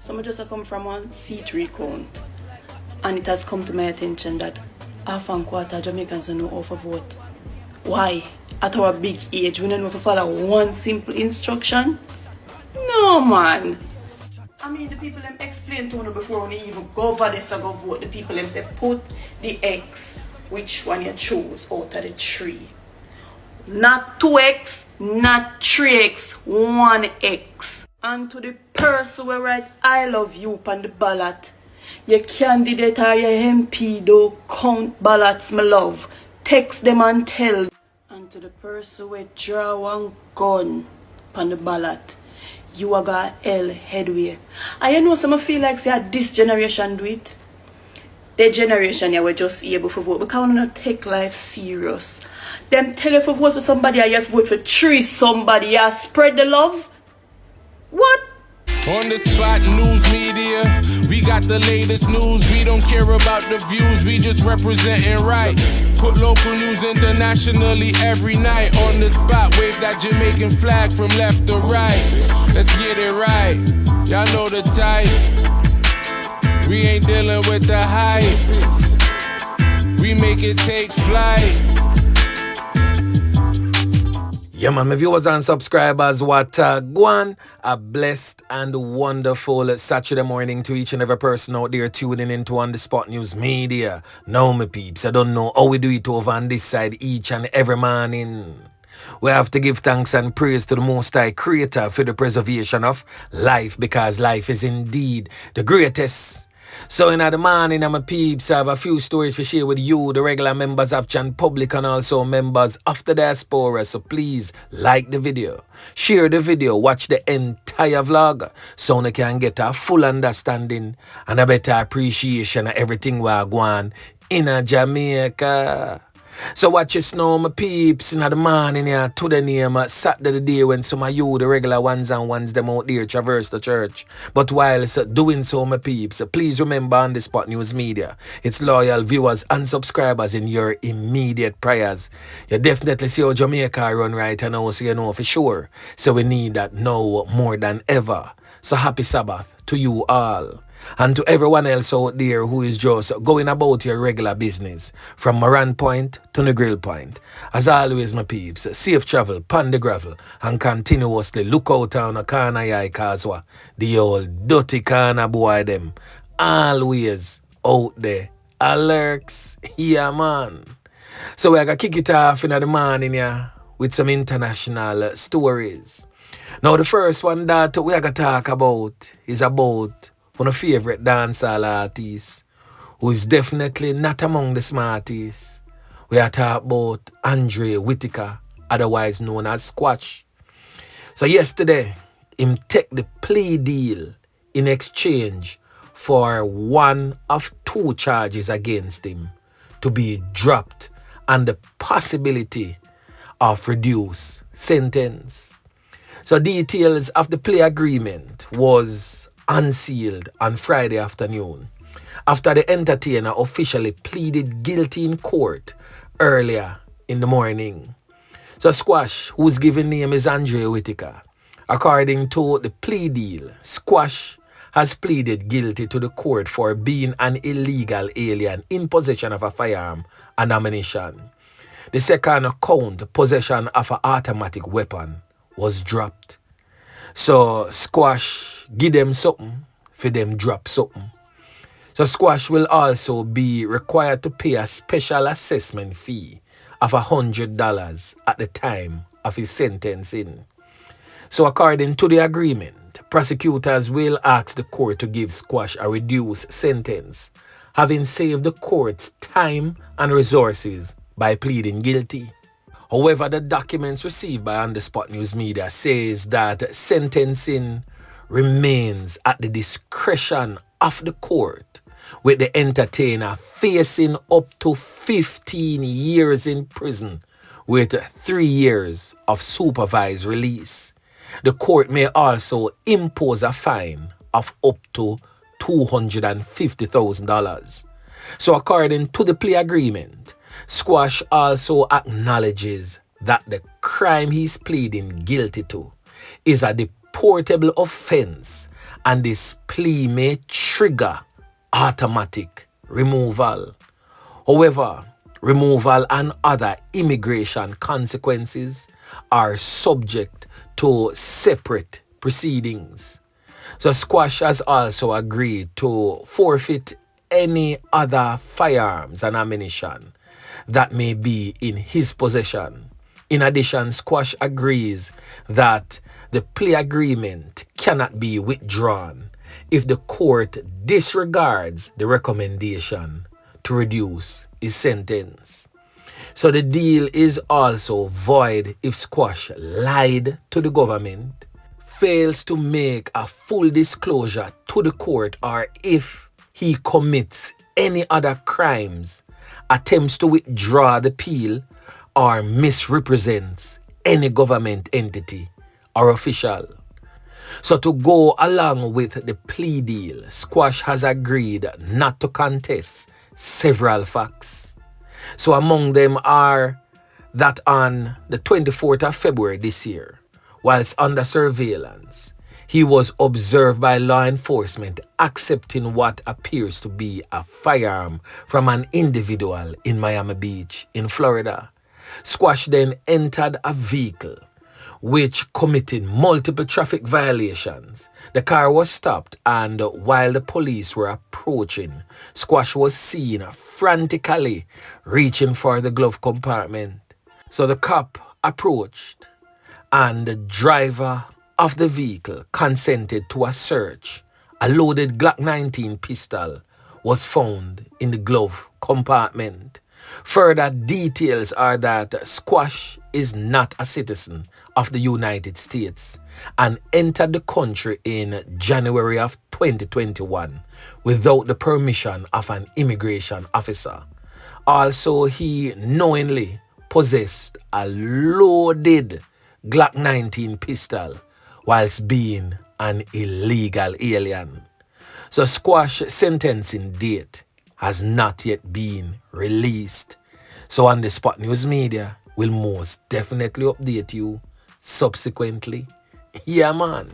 So I just come from one C3 count, and it has come to my attention that half and quarter Jamaicans don't know how to vote. Why? At our big age, we don't know if we follow one simple instruction? No, man. I mean, the people them explain to you before we even go over this and go vote. The people them say put the X, which one you choose out of the three. Not 2X, not 3X, 1X. And to the person who write I love you on the ballot, your candidate or your MP don't count ballots, my love. Text them and tell. And to the person who draw one gun on the ballot, you are got hell headway. And you know some feel like say this generation do it. The generation you were just able to vote because we don't take life serious. Them tell you to vote for somebody and you have to vote for three somebody. You spread the love. What? On the spot news media, we got the latest news. We don't care about the views, we just representing right. Put local news internationally every night. On the spot, wave that Jamaican flag from left to right. Let's get it right, y'all know the type. We ain't dealing with the hype. We make it take flight. Yeah, man, my viewers and subscribers, what go on. A blessed and wonderful Saturday morning to each and every person out there tuning into On The Spot News Media. Now, my peeps, I don't know how we do it over on this side each and every morning. We have to give thanks and praise to the Most High Creator for the preservation of life, because life is indeed the greatest. So in the morning, my peeps, I have a few stories to share with you, the regular members of Chan Public and also members of the diaspora. So please like the video, share the video, watch the entire vlog so you can get a full understanding and a better appreciation of everything we are going in Jamaica. So watch it now, my peeps, in the morning here to the name Saturday the day when some of you, the regular ones and ones them out there traverse the church. But whilst doing so, my peeps, please remember On The Spot News Media, its loyal viewers and subscribers in your immediate prayers. You definitely see how Jamaica run right now, so you know for sure. So we need that now more than ever. So happy Sabbath to you all. And to everyone else out there who is just going about your regular business, from Moran Point to the Grill Point. As always, my peeps, safe travel, pan the gravel, and continuously look out on a corner yai Kazwa, the old dirty corner boy them, always out there. Alerts, yeah man. So we're going to kick it off in the morning here with some international stories. Now the first one that we are going to talk about is about one of my favorite dancehall artists who is definitely not among the smarties. We are talking about Andre Whitaker, otherwise known as Squash. So yesterday, him take the plea deal in exchange for one of two charges against him to be dropped and the possibility of reduced sentence. So details of the plea agreement was unsealed on Friday afternoon after the entertainer officially pleaded guilty in court earlier in the morning. So Squash, whose given name is Andre Whitaker, according to the plea deal, Squash has pleaded guilty to the court for being an illegal alien in possession of a firearm and ammunition. The second count, possession of an automatic weapon, was dropped. So Squash give them something for them drop something. So Squash will also be required to pay a special assessment fee of $100 at the time of his sentencing. So according to the agreement, prosecutors will ask the court to give Squash a reduced sentence, having saved the court's time and resources by pleading guilty. However, the documents received by On The Spot News Media says that sentencing remains at the discretion of the court, with the entertainer facing up to 15 years in prison with 3 years of supervised release. The court may also impose a fine of up to $250,000. So according to the plea agreement, Squash also acknowledges that the crime he's pleading guilty to is a deportable offense and this plea may trigger automatic removal. However, removal and other immigration consequences are subject to separate proceedings. So Squash has also agreed to forfeit any other firearms and ammunition that may be in his possession. In addition, Squash agrees that the plea agreement cannot be withdrawn if the court disregards the recommendation to reduce his sentence. So the deal is also void if Squash lied to the government, fails to make a full disclosure to the court, or if he commits any other crimes, attempts to withdraw the appeal, or misrepresents any government entity or official. So to go along with the plea deal, Squash has agreed not to contest several facts. So among them are that on the 24th of February this year, whilst under surveillance, he was observed by law enforcement accepting what appears to be a firearm from an individual in Miami Beach in Florida. Squash then entered a vehicle which committed multiple traffic violations. The car was stopped, and while the police were approaching, Squash was seen frantically reaching for the glove compartment. So the cop approached, and the driver of the vehicle consented to a search. A loaded Glock 19 pistol was found in the glove compartment. Further details are that Squash is not a citizen of the United States and entered the country in January of 2021 without the permission of an immigration officer. Also, he knowingly possessed a loaded Glock 19 pistol whilst being an illegal alien. So Squash sentencing date has not yet been released. So on the Spot News Media, will most definitely update you subsequently. Yeah, man.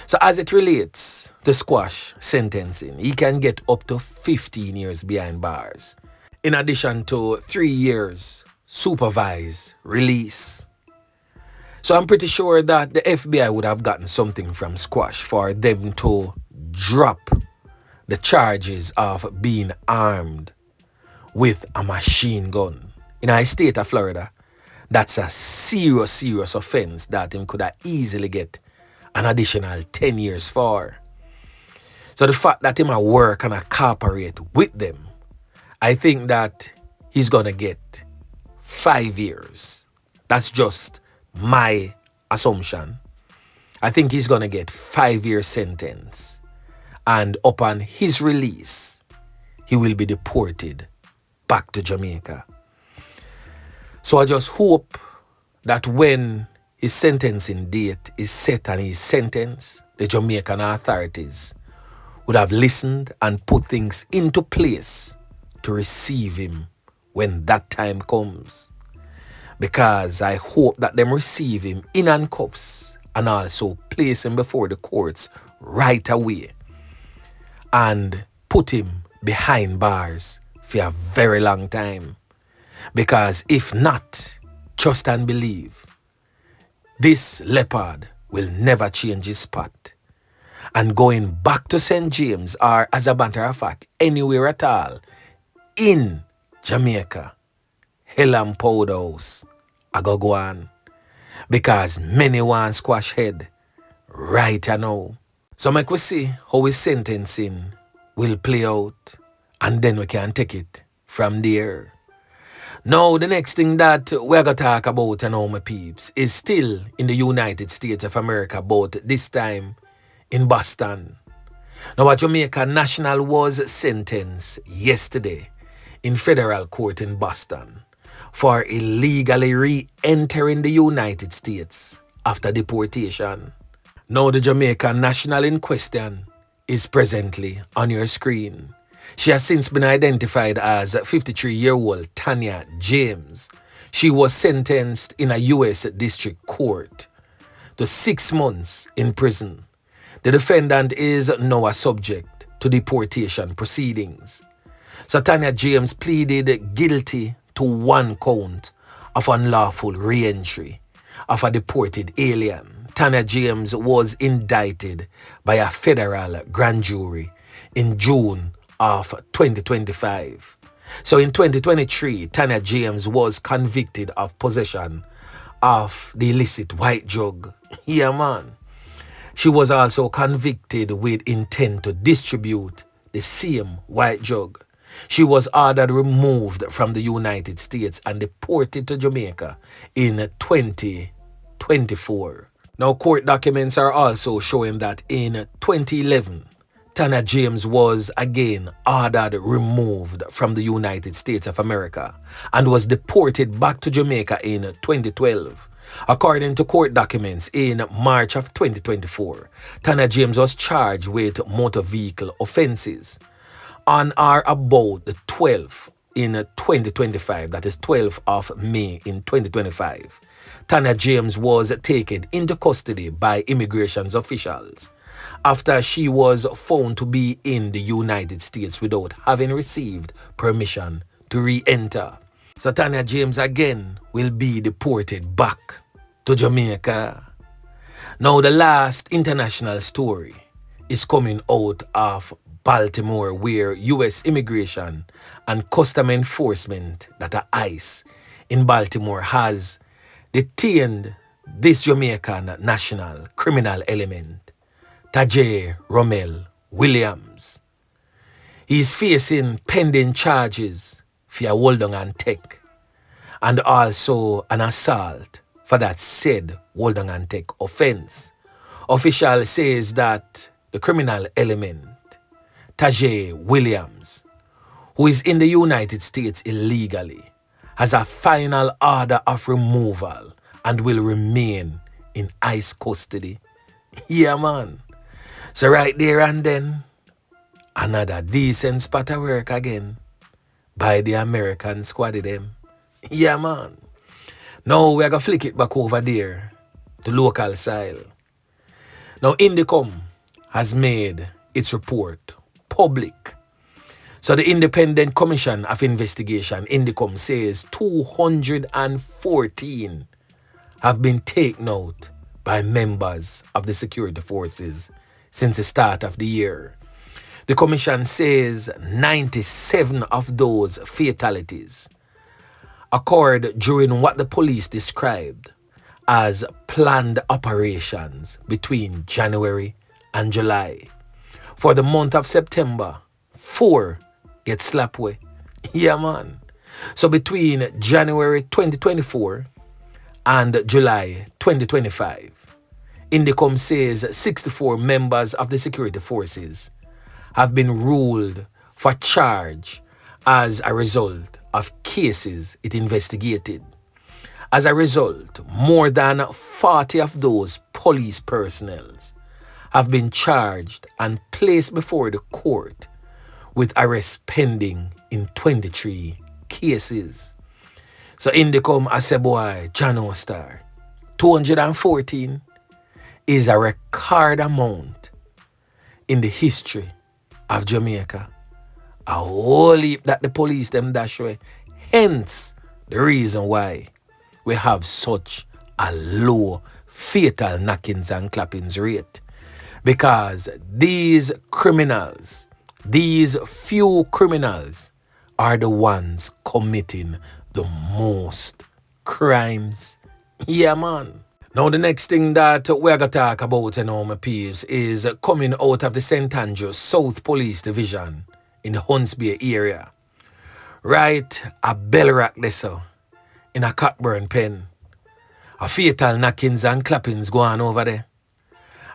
So as it relates to Squash sentencing, he can get up to 15 years behind bars, in addition to 3 years supervised release. So I'm pretty sure that the FBI would have gotten something from Squash for them to drop the charges of being armed with a machine gun. In the state of Florida, that's a serious offense that him could have easily get an additional 10 years for. So the fact that him a work and a cooperate with them, I think that he's gonna get 5 years. That's just my assumption. I think he's gonna get 5-year sentence. And upon his release, he will be deported back to Jamaica. So I just hope that when his sentencing date is set and he's sentenced, the Jamaican authorities would have listened and put things into place to receive him when that time comes. Because I hope that them receive him in handcuffs and also place him before the courts right away and put him behind bars for a very long time. Because if not, trust and believe, this leopard will never change his spot. And going back to St. James, or as a matter of fact, anywhere at all in Jamaica, hell and powder house, I go on. Because many want Squash head right now. So make we see how his sentencing will play out, and then we can take it from there. Now, the next thing that we're going to talk about, my peeps, is still in the United States of America, but this time in Boston. Now, a Jamaican national was sentenced yesterday in federal court in Boston for illegally re-entering the United States after deportation. Now, the Jamaican national in question is presently on your screen. She has since been identified as 53-year-old Tanya James. She was sentenced in a U.S. District Court to 6 months in prison. The defendant is now a subject to deportation proceedings. So Tanya James pleaded guilty to 1 count of unlawful re-entry of a deported alien. Tanya James was indicted by a federal grand jury in June of 2025. So in 2023, Tanya James was convicted of possession of the illicit white drug. Yeah, man. She was also convicted with intent to distribute the same white drug. She was ordered removed from the United States and deported to Jamaica in 2024. Now, court documents are also showing that in 2011, Tanya James was again ordered removed from the United States of America and was deported back to Jamaica in 2012. According to court documents, in March of 2024, Tanya James was charged with motor vehicle offenses. On or about the 12th in 2025, that is 12th of May in 2025, Tanya James was taken into custody by immigration officials after she was found to be in the United States without having received permission to re-enter. So Tanya James again will be deported back to Jamaica. Now the last international story is coming out of Baltimore, where U.S. Immigration and Custom Enforcement, that are ICE, in Baltimore has detained this Jamaican national criminal element, Tajay Romel Williams. He is facing pending charges for a hold on and take, and also an assault for that said hold on and take offense. Official says that the criminal element, Tajay Williams, who is in the United States illegally, has a final order of removal and will remain in ICE custody. Yeah, man. So right there and then, another decent spot of work again by the American squad of them. Yeah, man. Now we're going to flick it back over there to local style. Now Indicom has made its report public. So the Independent Commission of Investigation, Indicom, says 214 have been taken out by members of the security forces since the start of the year. The commission says 97 of those fatalities occurred during what the police described as planned operations between January and July. For the month of September, 4 get slapped away. Yeah, man. So between January 2024 and July 2025, Indicom says 64 members of the security forces have been ruled for charge as a result of cases it investigated. As a result, more than 40 of those police personnel have been charged and placed before the court, with arrests pending in 23 cases. So Indicom as a boy, John Star, 214 is a record amount in the history of Jamaica. A whole heap that the police them dash away. Hence the reason why we have such a low fatal knockings and clappings rate. Because these criminals, these few criminals, are the ones committing the most crimes. Yeah, man. Now the next thing that we're going to talk about, my peeps, is coming out of the St. Andrews South Police Division in the Hunts Bay area. Right a bell rack there, so, in a Cockburn pen. A fatal knockings and clappings going over there.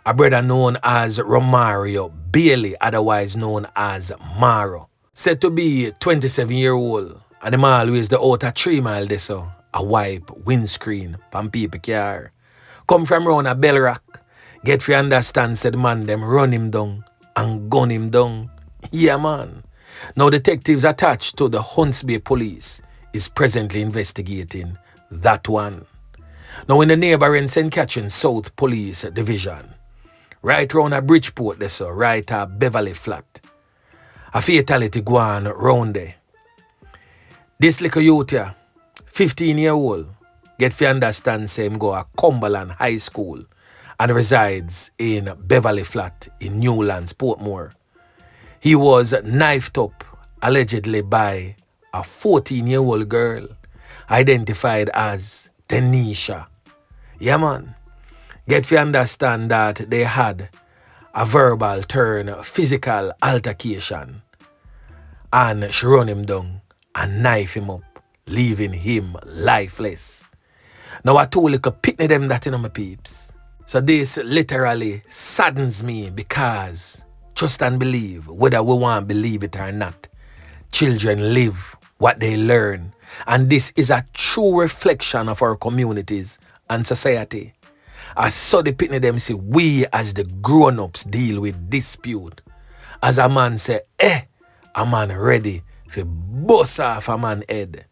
A brother known as Romario Bailey, otherwise known as Maro, said to be 27-year-old, and him always the outer 3 mile there, so, a wipe windscreen from people car. Come from round a bell rack, get for understand, said man them run him down and gun him down. Yeah, man. Now detectives attached to the Hunts Bay Police is presently investigating that one. Now in the neighboring St. Catherine South Police Division, right round a Bridgeport there, so right at Beverly Flat. A fatality go on round there. This little youth here, 15-year-old, get to understand say him go a Cumberland High School and resides in Beverly Flat in Newlands, Portmore. He was knifed up allegedly by a 14-year-old girl identified as Denisha. Yeah, man. Get to understand that they had a verbal turn physical altercation and she run him down and knife him up, leaving him lifeless. Now I told little pitney them that in my peeps. So this literally saddens me because trust and believe, whether we want to believe it or not, children live what they learn. And this is a true reflection of our communities and society. As so the pitney them say, we as the grown-ups deal with dispute. As a man say, a man ready to bust off a man head.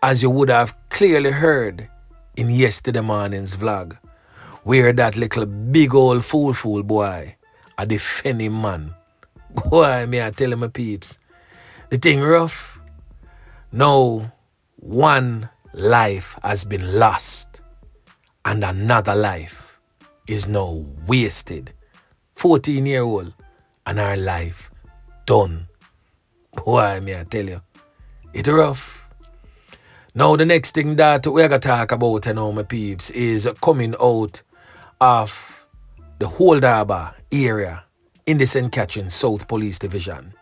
As you would have clearly heard in yesterday morning's vlog, where that little big old fool boy a defending man. Boy, me I tell him my peeps, the thing rough. Now, one life has been lost and another life is now wasted. 14-year-old and her life done. Boy, me I tell you, it rough. Now the next thing that we're gonna talk about, my peeps, is coming out of the Old Harbour area in the St. Catherine South Police Division.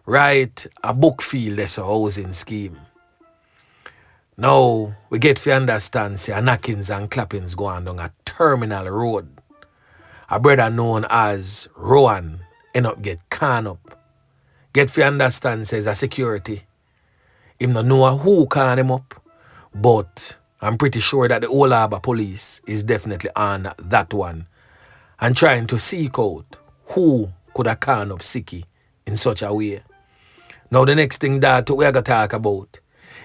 Right, a Bookfield, there's a housing scheme. Now, we get to understand, say, a knockings and clappings going down a terminal road. A brother known as Rowan end up get can up. Get to understand, says, a security. Him no know who can him up, but I'm pretty sure that the Old Harbour police is definitely on that one and trying to seek out who could have can up Siki in such a way. Now the next thing that we're going to talk about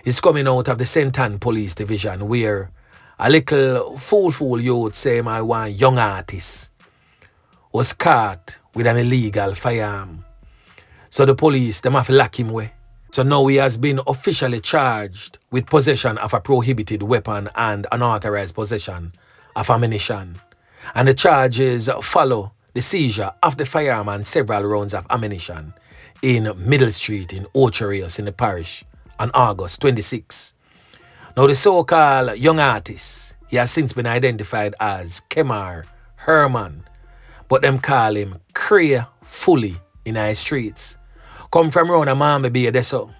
is coming out of the St. Ann Police Division, where a little fool youth say my one young artist was caught with an illegal firearm. So the police, them have to lock him away. So now he has been officially charged with possession of a prohibited weapon and unauthorized possession of ammunition. And the charges follow the seizure of the firearm and several rounds of ammunition in Middle Street in Ocherios in the parish on August 26. Now the so-called young artist, he has since been identified as Kemar Herman, but them call him Cray Fully in our streets. Come from around a Mama Bay there so.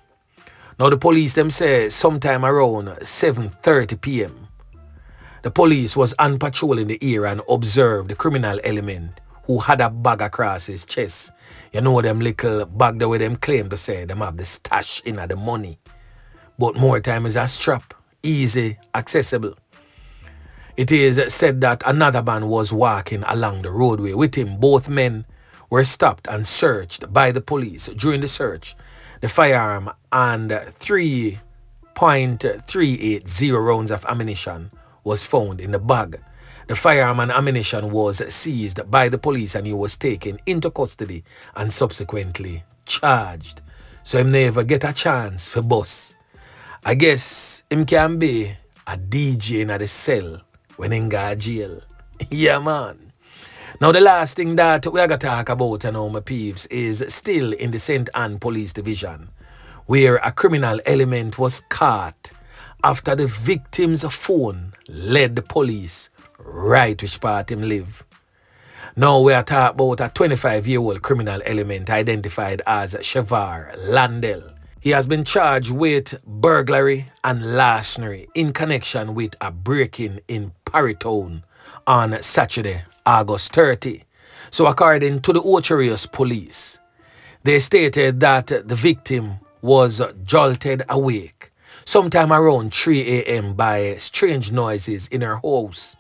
Now the police them say sometime around 7:30 p.m. The police was on patrol in the area and observed the criminal element who had a bag across his chest. You know them little bag the way them claim to say them have the stash in the money. But more time is a strap, easy, accessible. It is said that another man was walking along the roadway with him. Both men were stopped and searched by the police. During the search, the firearm and 3.380 rounds of ammunition was found in the bag. The firearm and ammunition was seized by the police and he was taken into custody and subsequently charged. So him never get a chance for bus. I guess him can be a DJ in the cell when in got jail. Yeah, man. Now the last thing that we are going to talk about, my peeps, is still in the St. Ann Police Division, where a criminal element was caught after the victim's phone led the police right which part him live. Now we are talking about a 25-year-old criminal element identified as Shavar Landell. He has been charged with burglary and larceny in connection with a break-in in Parrytown on Saturday, August 30. So according to the Ocherios police, they stated that the victim was jolted awake sometime around 3 a.m. by strange noises in her house.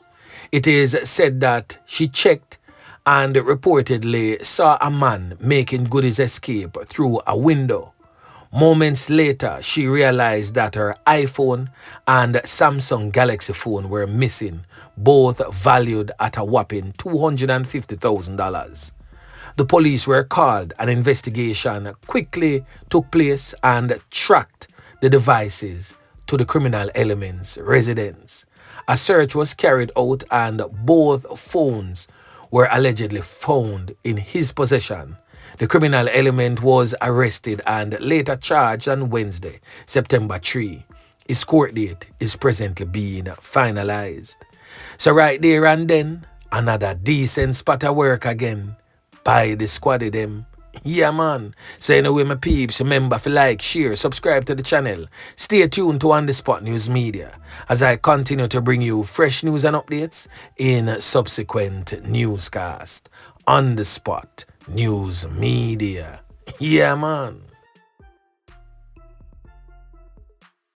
It is said that she checked and reportedly saw a man making good his escape through a window. Moments later, she realized that her iPhone and Samsung Galaxy phone were missing, both valued at a whopping $250,000. The police were called. An investigation quickly took place and tracked the devices to the criminal element's residence. A search was carried out and both phones were allegedly found in his possession. The criminal element was arrested and later charged on Wednesday, September 3. His court date is presently being finalized. So right there and then, another decent spot of work again by the squad of them. Yeah, man. So anyway, my peeps, remember to like, share, subscribe to the channel. Stay tuned to On The Spot News Media as I continue to bring you fresh news and updates in subsequent newscast. On The Spot News Media. Yeah, man.